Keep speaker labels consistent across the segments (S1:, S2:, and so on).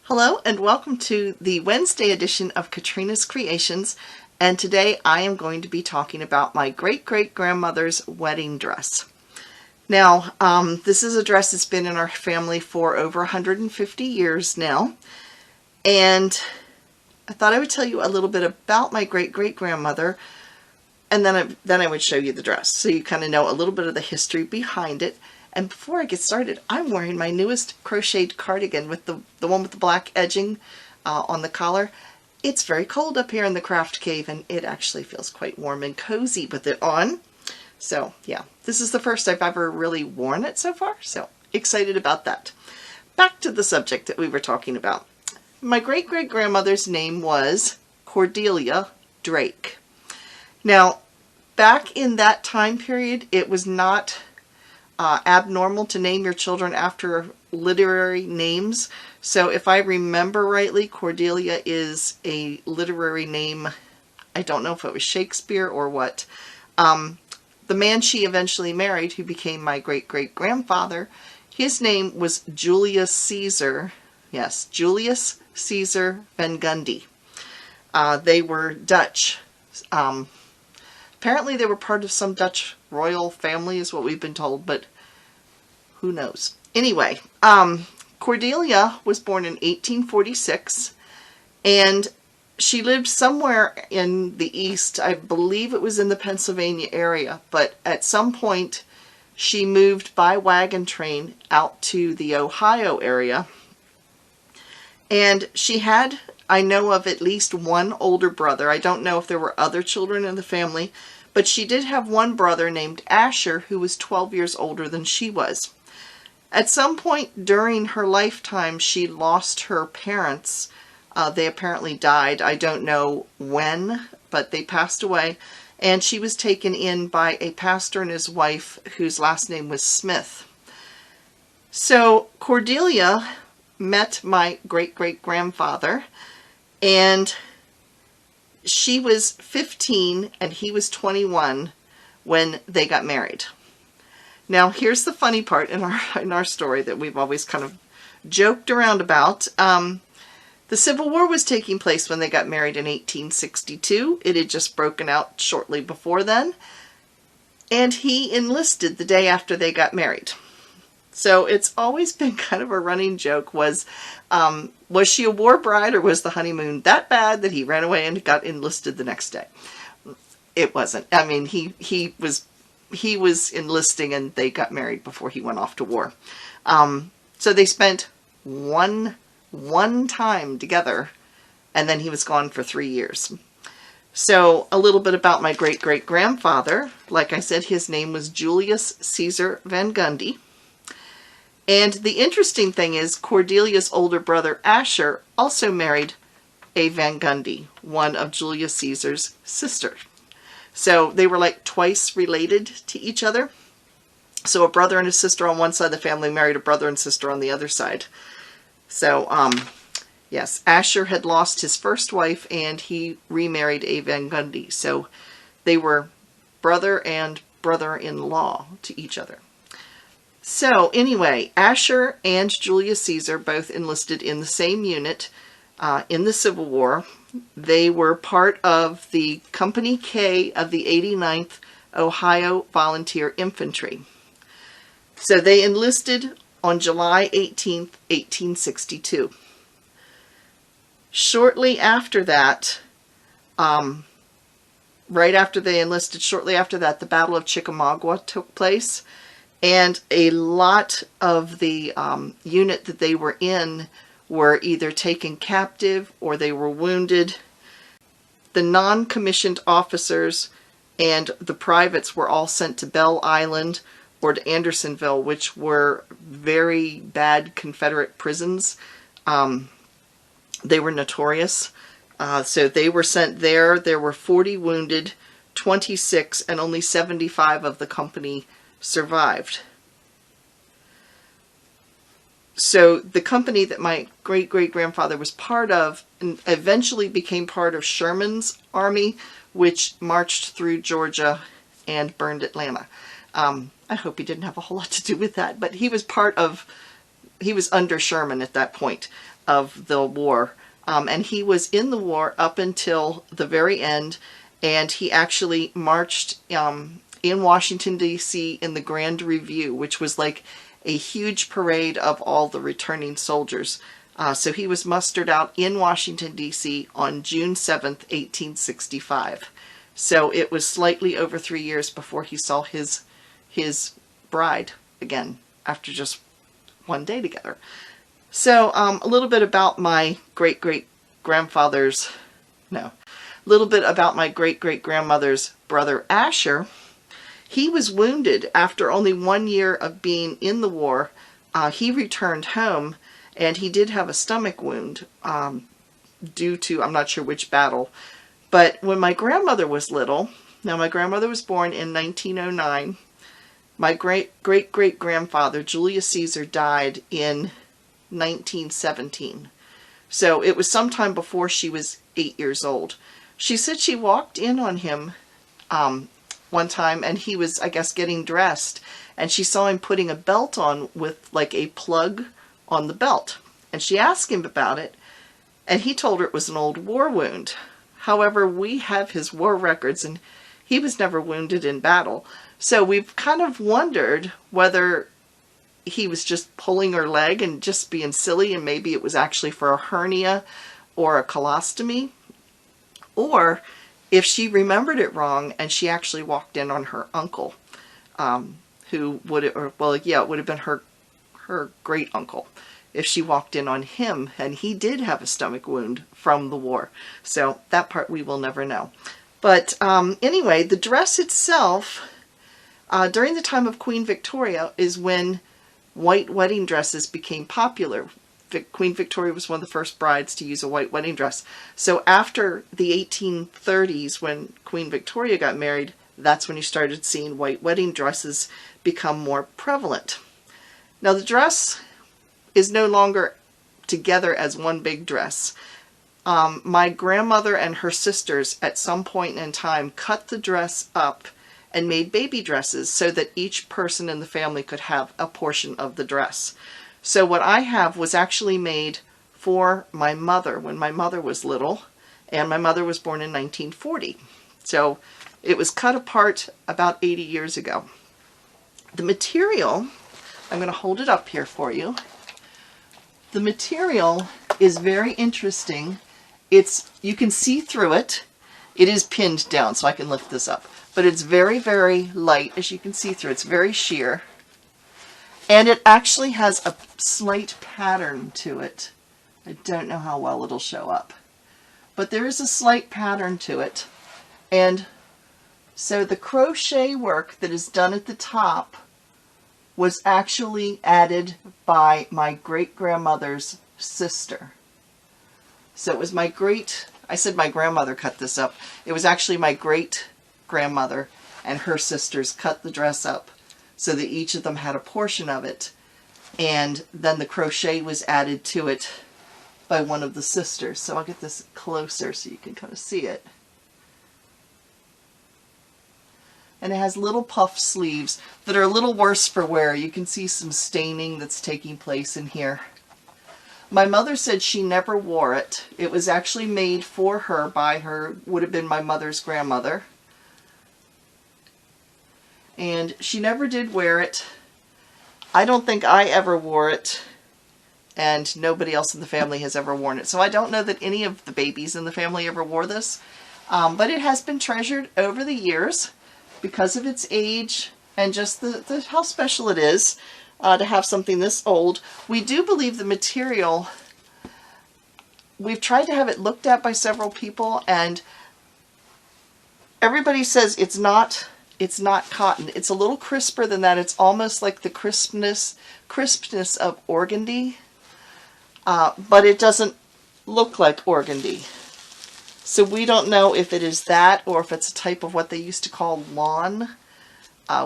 S1: Hello and welcome to the Wednesday edition of Katrina's Creations, and today I am going to be talking about my great-great-grandmother's wedding dress. Now, this is a dress that's been in our family for over 150 years now, and I thought I would tell you a little bit about my great-great-grandmother, and then I would show you the dress, so you kind of know a little bit of the history behind it. And before I get started, I'm wearing my newest crocheted cardigan with the one with the black edging on the collar. It's very cold up here in the craft cave, and it actually feels quite warm and cozy with it on. So yeah, this is the first I've ever really worn it so far, so excited about that. Back to the subject that we were talking about. My great-great-grandmother's name was Cordelia Drake. Now, back in that time period, it was not abnormal to name your children after literary names. So if I remember rightly, Cordelia is a literary name. I don't know if it was Shakespeare or what. The man she eventually married, who became my great-great-grandfather, his name was Julius Caesar. Yes, Julius Caesar Van Gundy. They were Dutch. Apparently they were part of some Dutch royal family is what we've been told, but who knows. Anyway, Cordelia was born in 1846, and she lived somewhere in the east. I believe it was in the Pennsylvania area, but at some point she moved by wagon train out to the Ohio area, and she had, I know of, at least one older brother. I don't know if there were other children in the family, but she did have one brother named Asher who was 12 years older than she was. At some point during her lifetime, she lost her parents. They apparently died. I don't know when, but they passed away. And she was taken in by a pastor and his wife whose last name was Smith. So Cordelia met my great-great-grandfather, and she was 15 and he was 21 when they got married. Now here's the funny part in our story that we've always kind of joked around about. The Civil War was taking place when they got married in 1862. It had just broken out shortly before then, and he enlisted the day after they got married. So it's always been kind of a running joke, was she a war bride, or was the honeymoon that bad that he ran away and got enlisted the next day? It wasn't. I mean, he was enlisting and they got married before he went off to war. So they spent one time together, and then he was gone for 3 years. So a little bit about my great-great-grandfather. Like I said, his name was Julius Caesar Van Gundy. And the interesting thing is, Cordelia's older brother Asher also married a Van Gundy, one of Julius Caesar's sisters. So they were like twice related to each other. So a brother and a sister on one side of the family married a brother and sister on the other side. So, yes, Asher had lost his first wife and he remarried a Van Gundy. So they were brother and brother-in-law to each other. So anyway, Asher and Julius Caesar both enlisted in the same unit in the Civil War. They were part of the Company K of the 89th Ohio Volunteer Infantry. So they enlisted on July 18th, 1862. Shortly after that, right after they enlisted, shortly after that, the Battle of Chickamauga took place. And a lot of the unit that they were in were either taken captive or they were wounded. The non-commissioned officers and the privates were all sent to Belle Island or to Andersonville, which were very bad Confederate prisons. They were notorious. So they were sent there. There were 40 wounded, 26, and only 75 of the company survived. So the company that my great-great-grandfather was part of eventually became part of Sherman's army, which marched through Georgia and burned Atlanta. I hope he didn't have a whole lot to do with that, but he was under Sherman at that point. of the war. And he was in the war up until the very end, and he actually marched in Washington, D.C. in the Grand Review, which was like a huge parade of all the returning soldiers. So he was mustered out in Washington, D.C. on June 7th, 1865. So it was slightly over 3 years before he saw his bride again after just one day together. So a little bit about my great-great-grandfather's, a little bit about my great-great-grandmother's brother Asher. He was wounded after only 1 year of being in the war. He returned home, and he did have a stomach wound due to, I'm not sure which battle. But when my grandmother was little, now my grandmother was born in 1909, my great-great-great-grandfather, Julius Caesar, died in 1917. So it was sometime before she was 8 years old. She said she walked in on him one time, and he was, I guess, getting dressed, and she saw him putting a belt on with like a plug on the belt. And she asked him about it, and he told her it was an old war wound. However, we have his war records, and he was never wounded in battle. So we've kind of wondered whether he was just pulling her leg and just being silly, and maybe it was actually for a hernia or a colostomy, or if she remembered it wrong and she actually walked in on her uncle, who would, or well, yeah, it would have been her great uncle, if she walked in on him, and he did have a stomach wound from the war. So that part we will never know. But anyway, the dress itself, during the time of Queen Victoria, is when white wedding dresses became popular. Queen Victoria was one of the first brides to use a white wedding dress. So after the 1830s, when Queen Victoria got married, that's when you started seeing white wedding dresses become more prevalent. Now the dress is no longer together as one big dress. My grandmother and her sisters at some point in time cut the dress up and made baby dresses so that each person in the family could have a portion of the dress. So what I have was actually made for my mother when my mother was little, and my mother was born in 1940. So it was cut apart about 80 years ago. The material, I'm going to hold it up here for you. The material is very interesting. You can see through it. It is pinned down, so I can lift this up. But it's very, very light, as you can see through. It's very sheer. And it actually has a slight pattern to it. I don't know how well it'll show up. But there is a slight pattern to it. And so the crochet work that is done at the top was actually added by my great-grandmother's sister. So it was I said my grandmother cut this up. It was actually my great-grandmother and her sisters cut the dress up so that each of them had a portion of it. And then the crochet was added to it by one of the sisters. So I'll get this closer so you can kind of see it. And it has little puff sleeves that are a little worse for wear. You can see some staining that's taking place in here. My mother said she never wore it. It was actually made for her by her, would have been my mother's grandmother. And she never did wear it. I don't think I ever wore it. And nobody else in the family has ever worn it. So I don't know that any of the babies in the family ever wore this. But it has been treasured over the years, because of its age and just how special it is to have something this old. We do believe the material, we've tried to have it looked at by several people, and everybody says it's not cotton. It's a little crisper than that. It's almost like the crispness of organdy, but it doesn't look like organdy. So we don't know if it is that or if it's a type of what they used to call lawn,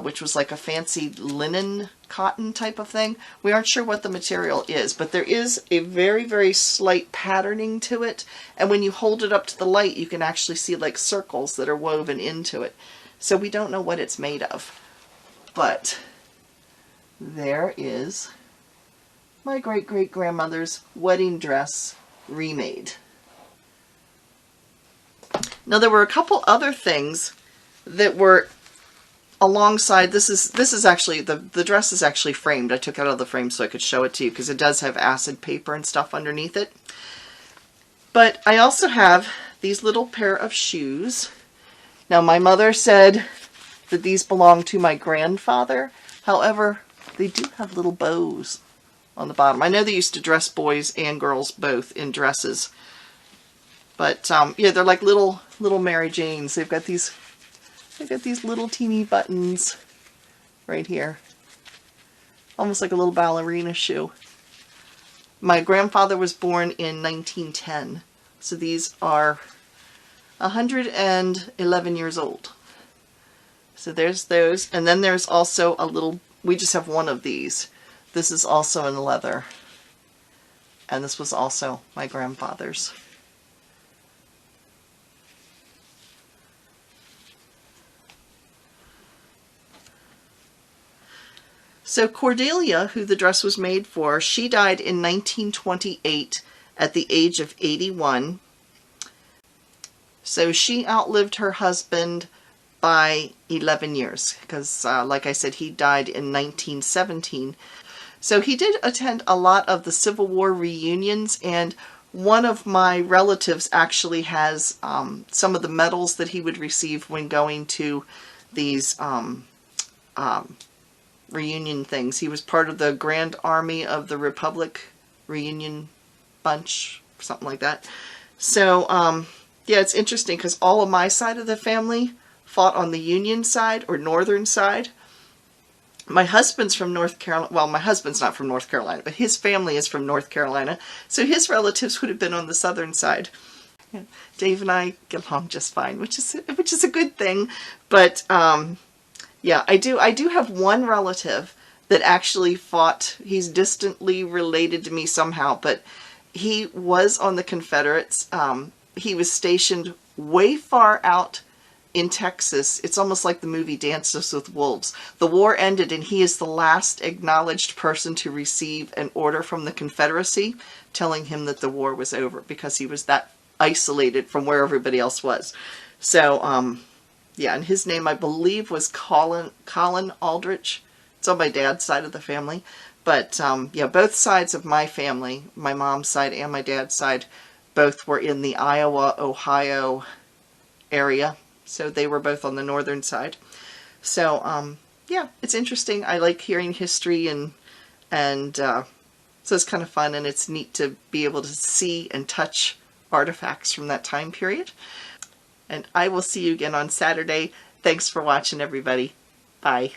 S1: which was like a fancy linen cotton type of thing. We aren't sure what the material is, but there is a very, very slight patterning to it. And when you hold it up to the light, you can actually see like circles that are woven into it. So we don't know what it's made of. But there is my great-great-grandmother's wedding dress remade. Now there were a couple other things that were alongside. This is actually, the dress is actually framed. I took it out of the frame so I could show it to you because it does have acid paper and stuff underneath it. But I also have these little pair of shoes. Now my mother said that these belong to my grandfather. However, they do have little bows on the bottom. I know they used to dress boys and girls both in dresses. But yeah, they're like little Mary Janes. They've got these little teeny buttons right here. Almost like a little ballerina shoe. My grandfather was born in 1910. So these are 111 years old. So there's those. And then there's also a little, we just have one of these. This is also in leather. And this was also my grandfather's. So Cordelia, who the dress was made for, she died in 1928 at the age of 81. So she outlived her husband by 11 years because, like I said, he died in 1917. So he did attend a lot of the Civil War reunions, and one of my relatives actually has some of the medals that he would receive when going to these reunion things. He was part of the Grand Army of the Republic reunion bunch, something like that. So, yeah, it's interesting because all of my side of the family fought on the Union side or northern side. My husband's from North Carolina. Well, my husband's not from North Carolina, but his family is from North Carolina. So his relatives would have been on the southern side. Yeah, Dave and I get along just fine, which is a good thing. But yeah, I do have one relative that actually fought. He's distantly related to me somehow, but he was on the Confederates. He was stationed way far out in Texas. It's almost like the movie Dances with Wolves. The war ended and he is the last acknowledged person to receive an order from the Confederacy telling him that the war was over because he was that isolated from where everybody else was. So, yeah, and his name I believe was Colin Aldrich. It's on my dad's side of the family. But, yeah, both sides of my family, my mom's side and my dad's side, both were in the Iowa, Ohio area. So they were both on the northern side. So, yeah, it's interesting. I like hearing history and so it's kind of fun, and it's neat to be able to see and touch artifacts from that time period. And I will see you again on Saturday. Thanks for watching, everybody. Bye.